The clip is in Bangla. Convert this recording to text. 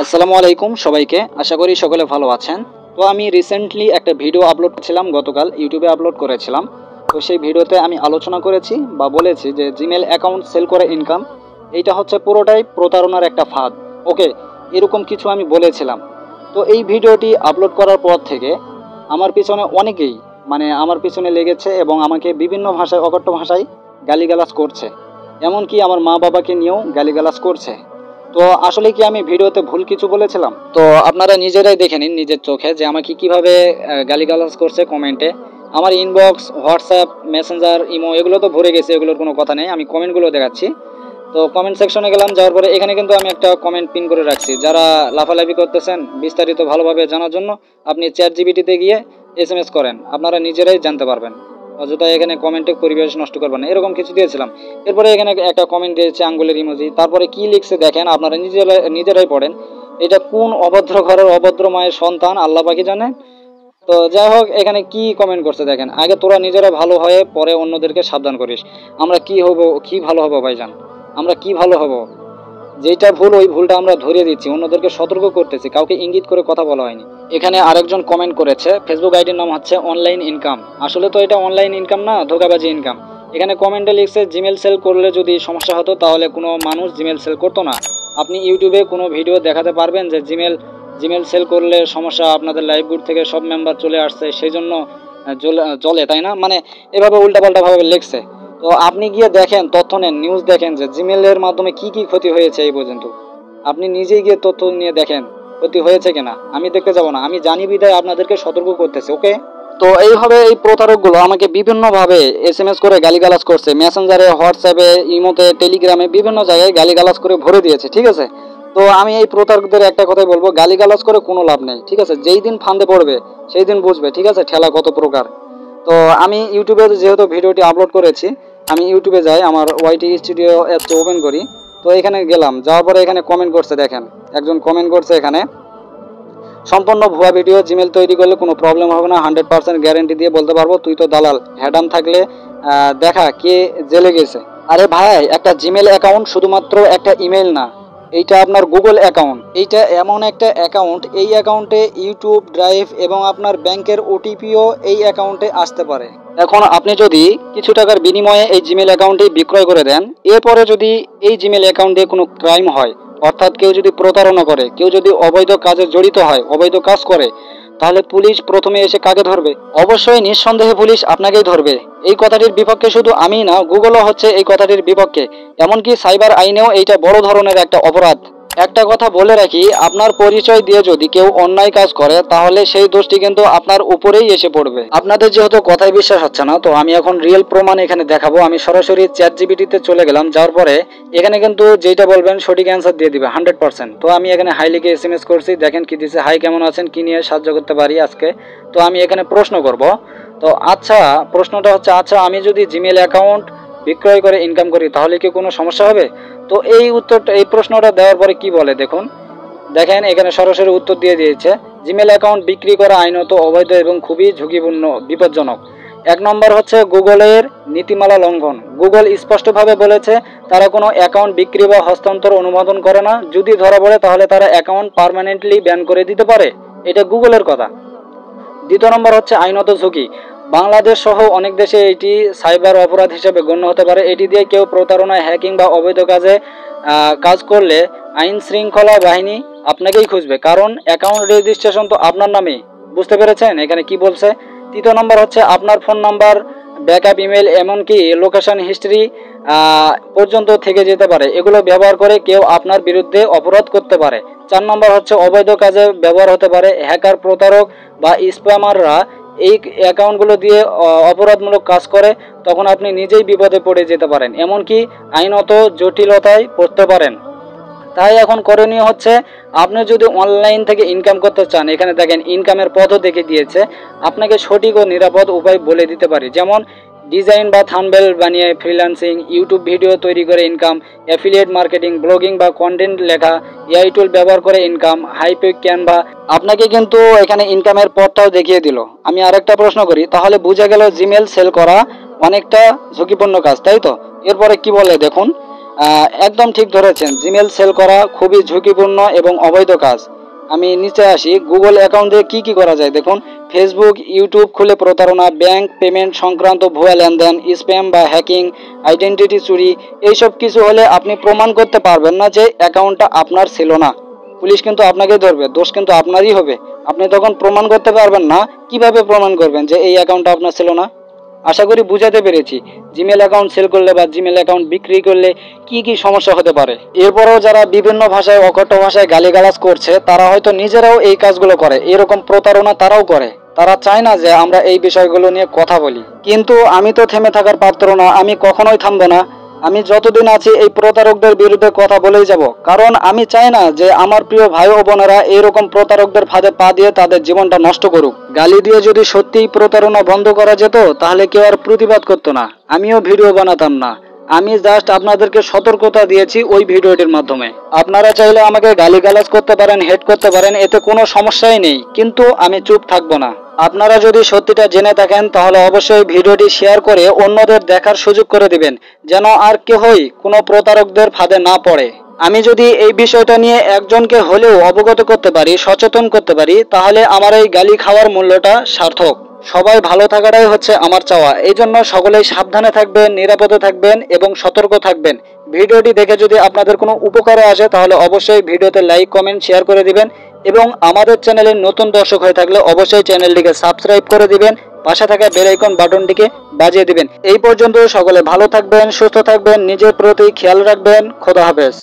আসসালামু আলাইকুম সবাইকে। আশা করি সকলে ভালো আছেন। তো আমি রিসেন্টলি একটা ভিডিও আপলোড করেছিলাম, গতকাল ইউটিউবে আপলোড করেছিলাম। তো সেই ভিডিওতে আমি আলোচনা করেছি বা বলেছি যে জিমেল অ্যাকাউন্ট সেল করে ইনকাম, এইটা হচ্ছে পুরোটাই প্রতারণার একটা ফাঁদ। ওকে, এরকম কিছু আমি বলেছিলাম। তো এই ভিডিওটি আপলোড করার পর থেকে আমার পিছনে অনেকেই আমার পিছনে লেগেছে এবং আমাকে বিভিন্ন ভাষায়, অকট্য ভাষায় গালিগালাজ করছে। এমনকি আমার মা বাবাকে নিয়েও গালিগালাজ করছে। তো আসলে কি আমি ভিডিওতে ভুল কিছু বলেছিলাম? তো আপনারা নিজেরাই দেখে নিন নিজের চোখে যে আমাকে কিভাবে গালিগালাজ করছে কমেন্টে। আমার ইনবক্স, হোয়াটসঅ্যাপ, মেসেঞ্জার, ইমো এগুলো তো ভরে গেছে, এগুলোর কোনো কথা নেই। আমি কমেন্টগুলো দেখাচ্ছি। তো কমেন্ট সেকশনে গেলাম, যাওয়ার পরে এখানে কিন্তু আমি একটা কমেন্ট পিন করে রাখছি। যারা লাফালাফি করতেছেন বিস্তারিত ভালোভাবে জানার জন্য আপনি চ্যাট জিপিটিতে গিয়ে এসএমএস করেন, আপনারা নিজেরাই জানতে পারবেন। অযথা এখানে কমেন্টে পরিবেশ নষ্ট করবেন না, এরকম কিছু দিয়েছিলাম। এরপরে এখানে একটা কমেন্ট দিয়েছে আঙ্গুলের ইমোজি, তারপরে কি লিখছে দেখেন, আপনারা নিজেরাই পড়েন। এটা কোন অভদ্র ঘরের অভদ্র মায়ের সন্তান আল্লাহ পাকি জানেন। তো যাই হোক, এখানে কি কমেন্ট করছে দেখেন। আগে তোরা নিজেরা ভালো হয়ে পরে অন্যদেরকে সাবধান করিস। আমরা কি হব, কি ভালো হব ভাইজান? আমরা কি ভালো হব? যেটা ভুল ওই ভুলটা আমরা ধরিয়ে দিচ্ছি, অন্যদেরকে সতর্ক করতেছি, কাউকে ইঙ্গিত করে কথা বলা হয়নি। এখানে আরেকজন কমেন্ট করেছে, ফেসবুক আইডির নাম হচ্ছে অনলাইন ইনকাম। আসলে তো এটা অনলাইন ইনকাম না, ধোকাবাজি ইনকাম। এখানে কমেন্টে লিখছে জিমেল সেল করলে যদি সমস্যা হতো তাহলে কোনো মানুষ জিমেল সেল করতো না। আপনি ইউটিউবে কোনো ভিডিও দেখাতে পারবেন যে জিমেল সেল করলে সমস্যা, আপনাদের লাইভ গ্রুপ থেকে সব মেম্বার চলে আসছে সেই জন্য চলে, তাই না? এভাবে উল্টাপাল্টাভাবে লিখছে। তো আপনি গিয়ে দেখেন, তথ্য নেন, নিউজ দেখেন যে জিমেলের মাধ্যমে কি কি ক্ষতি হয়েছে এই পর্যন্ত। আপনি নিজেই গিয়ে তথ্য নিয়ে দেখেন ক্ষতি হয়েছে কিনা। আমি দেখতে যাব না, আমি জানি বিধায় আপনাদেরকে সতর্ক করতেছি। ওকে, তো এইভাবে এই প্রতারকগুলো আমাকে বিভিন্নভাবে এসএমএস করে গালিগালাজ করছে, মেসেঞ্জারে, হোয়াটসঅ্যাপে, ইমোতে, টেলিগ্রামে বিভিন্ন জায়গায় গালিগালাজ করে ভরে দিয়েছে। ঠিক আছে, তো আমি এই প্রতারকদের একটা কথাই বলবো, গালিগালাজ করে কোনো লাভ নেই। ঠিক আছে, যেই দিন ফান্দে পড়বে সেই দিন বুঝবে। ঠিক আছে, ঠেলা কত প্রকার। তো আমি ইউটিউবে যেহেতু ভিডিওটি আপলোড করেছি, আমি ইউটিউবে যাই, আমার ওয়াইটি স্টুডিও অ্যাপটি ওপেন করি। তো এখানে গেলাম, যাওয়ার পরে এখানে কমেন্ট করছে দেখেন, একজন কমেন্ট করছে এখানে, সম্পূর্ণ ভুয়া ভিডিও, জিমেল তৈরি করলে কোনো প্রবলেম হবে না, 100% গ্যারেন্টি দিয়ে বলতে পারবো। তুই তো দালাল, হ্যাডাম থাকলে দেখা কে জেলে গেছে। আরে ভাই, একটা জিমেল অ্যাকাউন্ট শুধুমাত্র একটা ইমেল না, এইটা আপনার গুগল অ্যাকাউন্ট। এইটা এমন একটা অ্যাকাউন্ট, এই অ্যাকাউন্টে ইউটিউব, ড্রাইভ এবং আপনার ব্যাংকের ওটিপিও এই অ্যাকাউন্টে আসতে পারে। এখন আপনি যদি কিছু টাকার বিনিময়ে এই জিমেল অ্যাকাউন্টটি বিক্রয় করে দেন, এরপরে যদি এই জিমেল অ্যাকাউন্টে কোনো ক্রাইম হয়, অর্থাৎ কেউ যদি প্রতারণা করে, কেউ যদি অবৈধ কাজে জড়িত হয়, অবৈধ কাজ করে, তাহলে পুলিশ প্রথমে এসে কাকে ধরবে? অবশ্যই নিঃসন্দেহে পুলিশ আপনাকেই ধরবে। এই কথাটির বিপক্ষে শুধু আমি না, গুগলও হচ্ছে এই কথাটির বিপক্ষে। এমনকি সাইবার আইনেও এইটা বড় ধরনের একটা অপরাধ। একটা কথা বলে রাখি, আপনার পরিচয় দিয়ে যদি কেউ অন্যায় কাজ করে তাহলে সেই দোষটি কিন্তু আপনার উপরেই এসে পড়বে। আপনাদের যেহেতু কথায় বিশ্বাস হচ্ছে না, তো আমি এখন রিয়েল প্রমাণ এখানে দেখাবো। আমি সরাসরি চ্যাট জিপিটিতে চলে গেলাম, যাওয়ার পরে এখানে কিন্তু যেটা বলবেন সঠিক অ্যান্সার দিয়ে দিবে 100%। তো আমি এখানে হাই লিখে এসএমএস করছি, দেখেন কি দিছে, হাই কেমন আছেন, কি নিয়ে সাহায্য করতে পারি আজকে। তো আমি এখানে প্রশ্ন করব। তো আচ্ছা, প্রশ্নটা হচ্ছে, আচ্ছা আমি যদি জিমেল অ্যাকাউন্ট বিক্রয় করে ইনকাম করি তাহলে কি কোনো সমস্যা হবে? তো এই প্রশ্নটা দেওয়ার পরে কি বলে দেখুন, দেখেন এখানে সরাসরি উত্তর দিয়ে দিয়েছে, জিমেল অ্যাকাউন্ট বিক্রি করা আইনত অবৈধ এবং খুবই ঝুঁকিপূর্ণ, বিপজ্জনক। এক নম্বর হচ্ছে গুগলের নীতিমালা লঙ্ঘন। গুগল স্পষ্টভাবে বলেছে তারা কোনো অ্যাকাউন্ট বিক্রি বা হস্তান্তর অনুমোদন করে না। যদি ধরা পড়ে তাহলে তারা অ্যাকাউন্ট পার্মানেন্টলি ব্যান করে দিতে পারে। এটা গুগলের কথা। দ্বিতীয় নম্বর হচ্ছে আইনত ঝুঁকি। বাংলাদেশ সহ অনেক দেশে এটি সাইবার অপরাধ হিসেবে গণ্য হতে পারে। এটি দিয়ে কেউ প্রতারণা, হ্যাকিং বা অবৈধ কাজ করলে আইন শৃঙ্খলা বাহিনী আপনাকেই খুঁজবে, কারণ অ্যাকাউন্ট রেজিস্ট্রেশন তো আপনার নামেই। বুঝতে পেরেছেন এখানে কি বলছে? তৃতীয় নম্বর হচ্ছে আপনার ফোন নাম্বার, ব্যাকআপ ইমেল, এমনকি লোকেশন হিস্ট্রি পর্যন্ত থেকে যেতে পারে। এগুলো ব্যবহার করে কেউ আপনার বিরুদ্ধে অপরাধ করতে পারে। 4 নম্বর হচ্ছে অবৈধ কাজে ব্যবহার হতে পারে। হ্যাকার, প্রতারক বা স্প্যামাররা এই অ্যাকাউন্টগুলো দিয়ে অপরাধমূলক কাজ করে, তখন আপনি নিজেই বিপদে পড়ে যেতে পারেন, এমনকি আইনত জটিলতায় পড়তে পারেন। তাই এখন করণীয় হচ্ছে, আপনি যদি অনলাইন থেকে ইনকাম করতে চান, এখানে দেখেন ইনকামের পথও দেখে দিয়েছে। আপনাকে সঠিক ও নিরাপদ উপায় বলে দিতে পারি, যেমন ডিজাইন বা থাম্বনেল বানিয়ে ফ্রিল্যান্সিং, ইউটিউব ভিডিও তৈরি করে ইনকাম, অ্যাফিলিয়েট মার্কেটিং, ব্লগিং বা কন্টেন্ট লেখা, এআই টুল ব্যবহার করে ইনকাম, হাইপেক, ক্যানভা। আপনাকে কিন্তু এখানে ইনকামের পথটাও দেখিয়ে দিল। আমি আরেকটা প্রশ্ন করি, তাহলে বোঝা গেল জিমেল সেল করা অনেকটা ঝুঁকিপূর্ণ কাজ, তাই তো? এরপরে কি বলে দেখুন, একদম ঠিক ধরেছেন, জিমেল সেল করা খুবই ঝুঁকিপূর্ণ এবং অবৈধ কাজ। আমি নিচে আসি, গুগল অ্যাকাউন্ট দিয়ে কী কী করা যায় দেখুন। ফেসবুক, ইউটিউব খুলে প্রতারণা, ব্যাংক পেমেন্ট সংক্রান্ত ভুয়া লেনদেন, স্প্যাম বা হ্যাকিং, আইডেন্টিটি চুরি, এইসব কিছু হলে আপনি প্রমাণ করতে পারবেন না যে অ্যাকাউন্টটা আপনার ছিল না। পুলিশ কিন্তু আপনাকে ধরবে, দোষ কিন্তু আপনারই হবে। আপনি তখন প্রমাণ করতে পারবেন না। কিভাবে প্রমাণ করবেন যে এই অ্যাকাউন্টটা আপনার ছিল না? আশা করি বুঝাতে পেরেছি জিমেল অ্যাকাউন্ট সেল করলে বা জিমেল অ্যাকাউন্ট বিক্রি করলে কি কি সমস্যা হতে পারে। এরপরেও যারা বিভিন্ন ভাষায় অকথ্য ভাষায় গালিগালাজ করছে তারা হয়তো নিজেরাও এই কাজগুলো করে, এরকম প্রতারণা তারাও করে। তারা চায় না যে আমরা এই বিষয়গুলো নিয়ে কথা বলি, কিন্তু আমি তো থেমে থাকার পাত্র না, আমি কখনোই থামবো না। আমি যতদিন আছি এই প্রতারকদের বিরুদ্ধে কথা বলেই যাব, কারণ আমি চাই না যে আমার প্রিয় ভাই ও বোনেরা এরকম প্রতারকদের ফাঁদে পা দিয়ে তাদের জীবনটা নষ্ট করুক। গালি দিয়ে যদি সত্যিই প্রতারণা বন্ধ করা যেত তাহলে কেউ আর প্রতিবাদ করতো না, আমিও ভিডিও বানাতাম না। আমি জাস্ট আপনাদেরকে সতর্কতা দিয়েছি ওই ভিডিওটির মাধ্যমে। আপনারা চাইলে আমাকে গালিগালাজ করতে পারেন, হেট করতে পারেন, এতে কোনো সমস্যাই নেই, কিন্তু আমি চুপ থাকবো না। আপনারা যদি সত্যিটা জেনে থাকেন তাহলে অবশ্যই ভিডিওটি শেয়ার করে অন্যদের দেখার সুযোগ করে দিবেন, যেন আর কেউই কোনো প্রতারকদের ফাঁদে না পড়ে। আমি যদি এই বিষয়টা নিয়ে একজনকে হলেও অবগত করতে পারি, সচেতন করতে পারি, তাহলে আমার এই গালি খাওয়ার মূল্যটা সার্থক। সবাই ভালো থাকাটাই হচ্ছে আমার চাওয়া। এই জন্য সকলেই সাবধানে থাকবেন, নিরাপদে থাকবেন এবং সতর্ক থাকবেন। ভিডিওটি দেখে যদি আপনাদের কোনো উপকারে আসে তাহলে অবশ্যই ভিডিওতে লাইক, কমেন্ট, শেয়ার করে দিবেন এবং আমাদের চ্যানেলের নতুন দর্শক হয়ে থাকলে অবশ্যই চ্যানেলটিকে সাবস্ক্রাইব করে দিবেন, পাশে থাকা বেল আইকন বাটনটিকে বাজিয়ে দিবেন। এই পর্যন্ত সকলে ভালো থাকবেন, সুস্থ থাকবেন, নিজের প্রতি খেয়াল রাখবেন। খোদা হাফেজ।